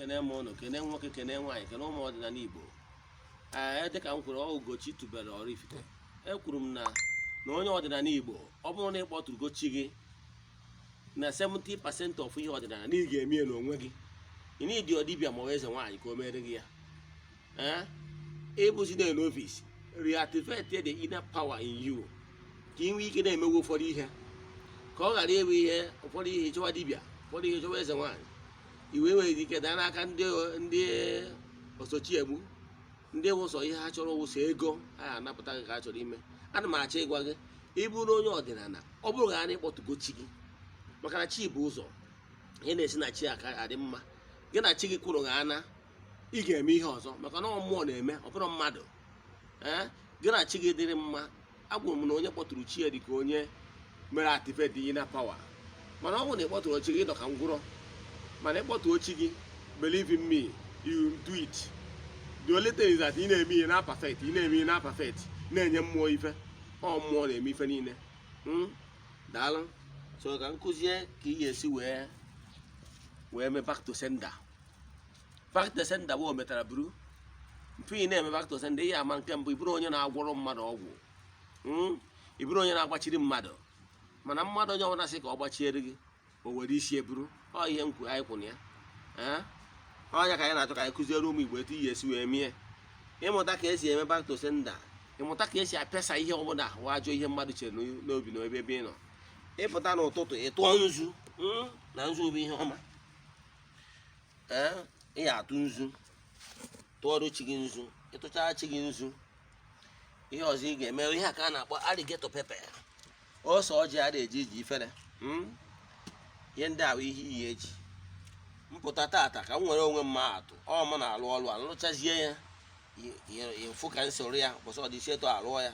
kene m ụnụ, kene nwoke, kene nwaanyị, kene ụmụ ọdịnala Igbo. Dịka m kwuru Ugochi tubelu Oraifite, ekwuru m na onye ọdịnala Igbo, ọ bụrụ na ị kpọtụrụ chi gị na 70% of ihe ọdịnala na ị ga-eme ya n'onwe gị. Ị na-ịdị ọdịbịa ma ọ bụ eze nwaanyị ka o mere gị ya. Ịbụzi na novice, reactivate the inner power in you ka ị nwee ike na-emewe ụfọdụ ihe, ka ọ ghara ịbụ ihe ụfọdụ ihe chọwa dibịa, ụfọdụ ihe chọwa eze nwaanyị, iwe nwere ike daa n'aka ndị osochiegbu, ndị wụsọ ihe ha chọrọ wụsọ ego ha anapụta gị ka ha chọrọ ime. Ana m achọ ịgwa gị, ị bụrụ onye ọdịnala, ọ bụrụ ga a na-ekpọtụgo chi gị, maka na chi bụ ụzọ, ihe na-esi na chi aka adị mma. Gị na chi gị kwụrụ gị ana, ị ga-eme ihe ọzọ, maka na mmụọ na-eme, ọ bụrụ mmadụ. Gị na chi gị dịrị mma. Agwụrụ m na onye kpọtụrụ chi ya dị ka onye mere activate the inner power. Mana ọ bụrụ na ị kpọtụrụ chi gị nọ ka ngwụrọ, mana ịkpọtụrụ chi gị, believe in me, you do it. The only thing is that ị na-eme ihe na perfect, ị na-eme ihe na perfect, na-enye mmụọ ife. Ọ mmụọ na-eme ife niile. Daalụ. So ka nkụzie ka ị ga-esi wee mee back to sender. Back to sender bụ o metara buru. Mfe ị na-eme back to sender, ihe ama nke mbụ, ị bụrụ onye na-agwọrọ mmadụ ọgwụ. Ị bụrụ onye na-agbachiri mmadụ, mana mmadụ onye ọbụla sị ka ọ gbachiere gị, o were isi eburu. Ọ ihe nkwu anyị kwụrụ ya. Ọnya ka anyị na-achọ ka anyị kụziere ụmụ Igbo etu ihe esi wee mie. Ịmụta ka esi eme back to sender, ịmụta ka esi apịasa ihe ọbụla wa ajọ ihe mmadụ chere n'obi na ebe ị nọ. Ịpụta n'ụtụtụ, ị tụọ nzu, na nzu bụ ihe ọma. Ị ga-atụ nzu, tụọrụ chi gị nzu. Ịtụchara chi gị nzu, ihe ọzọ ị ga-eme ihe a ka a na-akpọ alligator pepper. Ose ọjị a na-eji iji ifere. Ihe ndị ahụ ihe iyi eji. Mpụta tata ka m nwere onwe m atụ, ọ m na-alụ ọrụ a, lụchazie ya, ịfụ ka m soro ya, bụsọ ọ dị isi eto alụọ ya.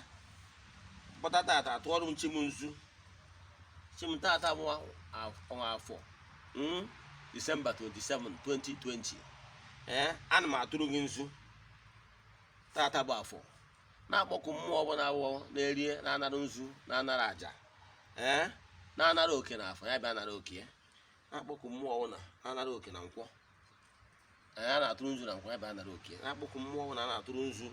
Mpụta tata tụọrụ m chi m nzu. Chi m tata bụ ọnwa afọ, December 27, 2020. Ana m atụrụ gị nzu tata bụ afọ, na-akpọkụ mmụọ ọbụla awọ na-erie, na-anara nzu, na-anara aja, na-anara oke na afọ ya bịa nara oke ya. Na-akpọkụ mmụọ ọbụla na-anara oke na nkwọ, a na-atụrụ nzu na nkwọ ya bịa nara oke. Na-akpọkụ mmụọ ọbụla na-atụrụ nzu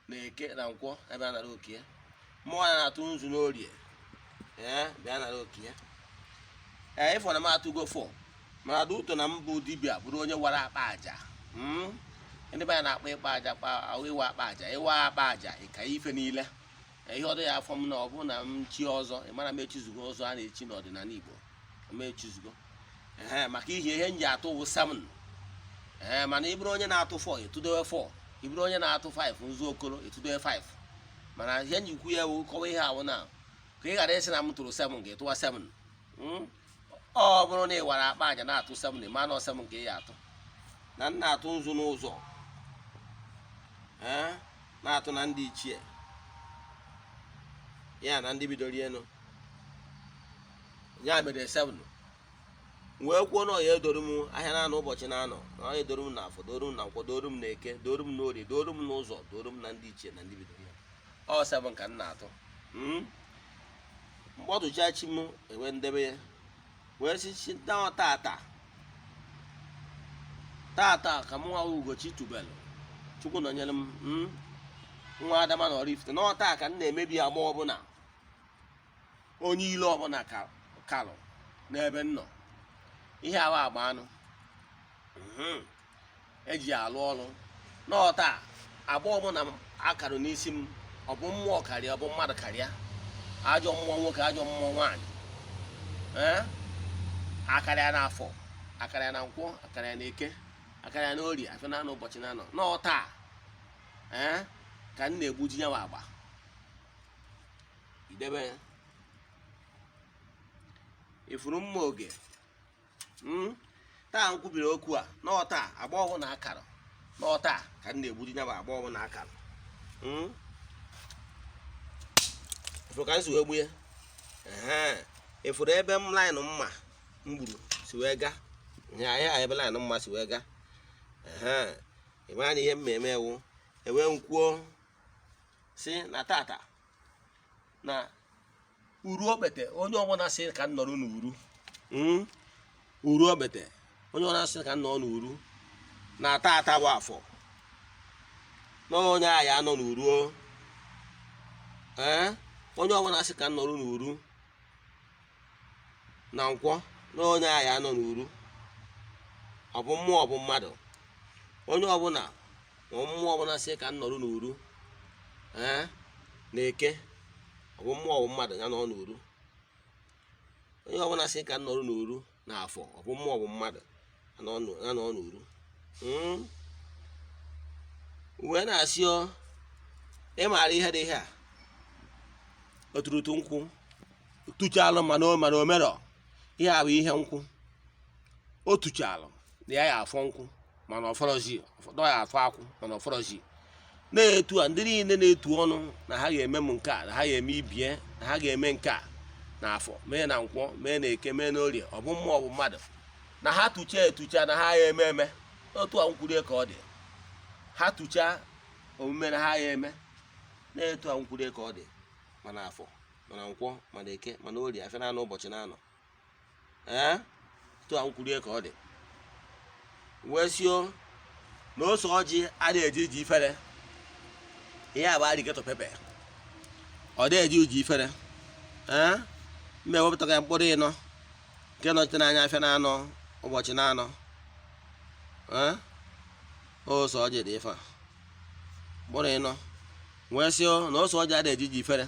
na eke na nkwọ ya bịa nara oke ya. Mmụọ ya na-atụ nzu n'orie, bịa nara oke ya. Ịfọ na m atụgo fọ, mana dị ụtọ na m bụ dibịa, bụrụ onye wara akpa aja. Ndị be ya na-akpa ịkpa aja, ịwa akpa aja, ịwa akpa aja, ịka ife niile. Ihe ọdụ ya afọ m na ọ bụ na m chi ọzọ, ị mara m echizugo ọzọ a na-echi n'ọdịnala Igbo, m echizugo. Maka ihe m ji atụ bụ 7. Mana ị bụrụ onye na-atụ 4, etudowe 4. Ị bụrụ onye na-atụ 5, nzu okoro, etudowe 5. Mana ihe njikwu ya bụ kọwa ihe ahụ na ka ị ghara ịsị na m tụrụ 7 ga-etụwa 7. Ọ bụrụ na ị wara akpa aja na-atụ 7, ma na 7 ka ị ya atụ. Na m na-atụ nzu n'ụzọ, na-atụ na ndị ichie ya na ndị bidoro enu, ya mere 7. Wee kwuo na ya edoro m ahịa na-anọ ụbọchị na-anọ, na ọ edoro m n'afọ, doro m na nkwọ, doro m na eke, doro m n'orie, doro m n'ụzọ, doro m na ndị ichie na ndị bidoro ya. Ọ 7 ka m na-atụ. Mgbọtụcha chi m ewe ndebe ya, wee si tata ka m nwa Ugochi tubelu, Chukwu nọnyere m, nwa Adama na Oraifite. N'ọta ka m na-emebi agba ọbụla, onye ile ọbụla kalụ n'ebe m nọ. Ihe ahụ agba anụ eji alụ ọrụ. N'ọta agba ọbụla akarụ n'isi m, ọ bụ mmụọ karịa, ọ bụ mmadụ karịa, ajọ mmụọ nwoke, ajọ mmụọ nwaanyị, akarịa n'afọ, akarịa na nkwọ, akarịa na eke, akarịa na orie, afọ na ụbọchị na-anọ. N'ọta ka m na-egbuji ya agba idebe. Ifuru mma oge taa m kwubiri okwu a. N'ọta agba ọbụ na akara, n'ọta ka m na-egbuji ya agba ọbụ na akara. Ifuru ka m si wee gbu ya. Ifuru ebe m laịnụ mma m gburu si wee ga, ya ebe laịnụ mma si wee ga. Ị mara na ihe m eme ewu enwe nkwuo si na tata na uru okpete onye ọbụla sị ka m nọrọ n'uru uru okpete onye ọbụla sị ka m nọ n'uru na-ata atawa afọ n'onye a ya nọ n'uru onye ọbụla sị ka m nọrọ n'uru na nkwọ n'onye a ya nọ n'uru ọ bụ mmụọ ọ bụ mmadụ onye ọbụla mmụọ ọbụla sị ka m nọrọ n'uru na eke ọ bụ mmụọ ọ bụ mmadụ ya nọ n'uru onye ọbụla sị ka m nọrọ n'uru na afọ ọ bụ mmụọ ọ bụ mmadụ ya nọ n'uru wee na-asị ịmara ihe dị ihe a oturutu nkwụ tụchalụ mana o merọ ihe a bụ ihe nkwụ o tụchalụ na ya afọ nkwụ mana ọfọrọzi dọ ya afọ akwụ mana ọfọrọzi na-etu a ndị niile na-etu ọnụ na ha ga-eme m nke a na ha ga-eme ibie na ha ga-eme nke a na afọ mee na nkwọ mee na eke mee na orie ọ bụ mmụọ ọ bụ mmadụ na ha tụcha etucha na ha ya eme eme otu a nkwurie ka ọ dị ha tụcha omume na ha ya eme na-etu a nkwurie ka ọ dị mana afọ mana nkwọ mana eke mana orie afịa na-anọ ụbọchị na-anọ etu a nkwurie ka ọ dị wee sio na ose ọjị a na-eji iji ifere ihe a bụ arigeto pepe ọ na-eji uji ifere mma ewepụtara ya mkpụrụ ịnọ nke nọchite n'anya afịa na-anọ ụbọchị na-anọ ose ọjị dị ife a mkpụrụ ịnọ wee sio na ose ọjị a na-eji iji ifere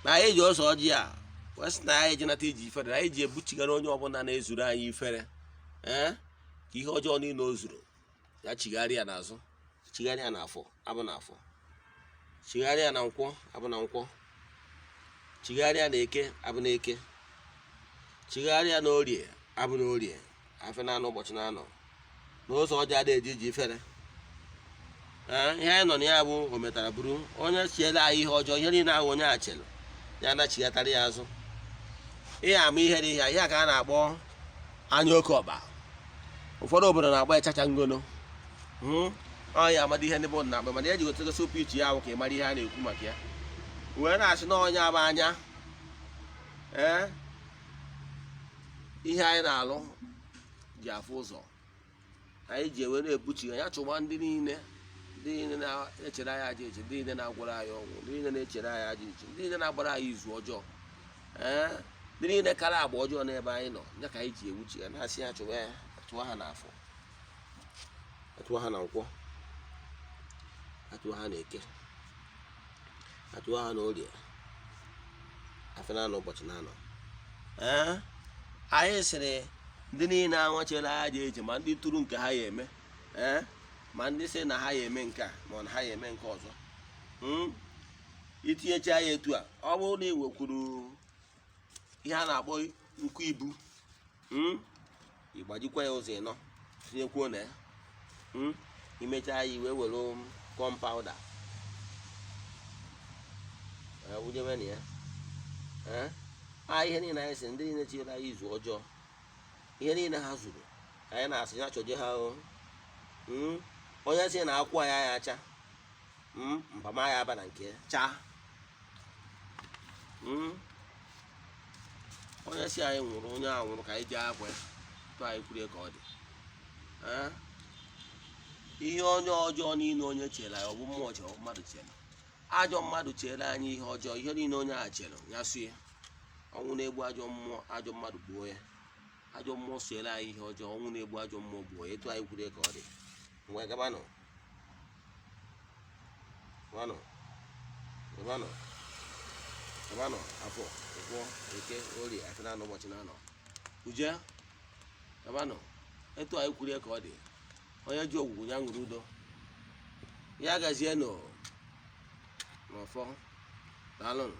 na anyị ji ose ọjị a wee sị na anyị ji nata iji ifere anyị ji ebuchigara onye ọbụla na-ezuru anyị ifere ka ihe ọjọọ niile o zuru ya chigharịa n'azụ chigharịa n'afọ abụ n'afọ chigharịa na nkwọ abụ na nkwọ chigharịa na eke abụ na eke chigharịa na orie abụ na orie afọ na-anọ ụbọchị na-anọ na ụzọ ọjọọ adịghị eji ifere ihe anyị nọ na ya bụ o metara bụrụ onye chiela anyị ihe ọjọọ ihe niile ahụ onye a chelụ ya anachigatara ya azụ ihe ama ihe dị ihe a ka a na-akpọ anya oke ọba ụfọdụ obodo na-agba ịchacha ngono ọnya amadi ihe ndị bụ na akpa mana ya ji gotegosi opi ichi ya ahụ ka ị mara ihe a na-ekwu maka ya wee na-asị na ọnya bụ anya ihe anyị na-alụ ji afụ ụzọ anyị ji ewe na-ebuchi ya chụwa ndị niile na-echere anyị aja eche ndị niile na-agwara anyị ọgwụ ndị niile na-echere anyị aja eche ndị niile na-agbara anyị izu ọjọọ ndị niile kara agba ọjọọ n'ebe anyị nọ ya ka anyị ji ewuchi ya na-asị ya chụwa ya atụwa ha n'afọ atụwa ha na nkwọ atụwa ha na eke atụwa ha na orie afịa na-anọ ụbọchị na-anọ anyị sịrị ndị niile anwachela aja eche ma ndị tụrụ nke ha ya eme ma ndị sị na ha ya eme nke a ma na ha ya eme nke ọzọ itinyecha ya etu a ọ bụrụ na iwekwuru ihe a na-akpọ nkụ ibu ịgbajikwa ya ụzọ ịnọ tinyekwuo na ya imechaa ya iwe were kọmpauda wụnyebe na ya ihe niile anyị sị ndị niile tinyere anyị izu ọjọọ ihe niile ha zuru anyị na-asị ya chọje ha onye sị na akwụ ya ya acha mpama ya aba na nke chaa onye si anyị nwụrụ onye a nwụrụ ka anyị jee akwa ya tụ anyị kwurie ka ọ dị ihe onye ọjọọ niile onye chere anyị ọ bụ mmụọ ọjọọ mmadụ chere ajọ mmadụ chere anyị ihe ọjọọ ihe niile onye a chere ya sue ọnwụ na-egbu ajọ mmụọ ajọ mmadụ gbuo ya ajọ mmụọ chere anyị ihe ọjọọ ọnwụ na-egbu ajọ mmụọ gbuo ya etu anyị kwurie ka ọ dị ngwa gabanụ gabanụ afọ nkwọ eke orie afịa na-anọ ụbọchị na-anọ uje gabanụ etu anyị kwurie ka ọ dị onye ji ogwugwu ya ṅụrụ udo ya gazie n'ọfọ daalụnụ.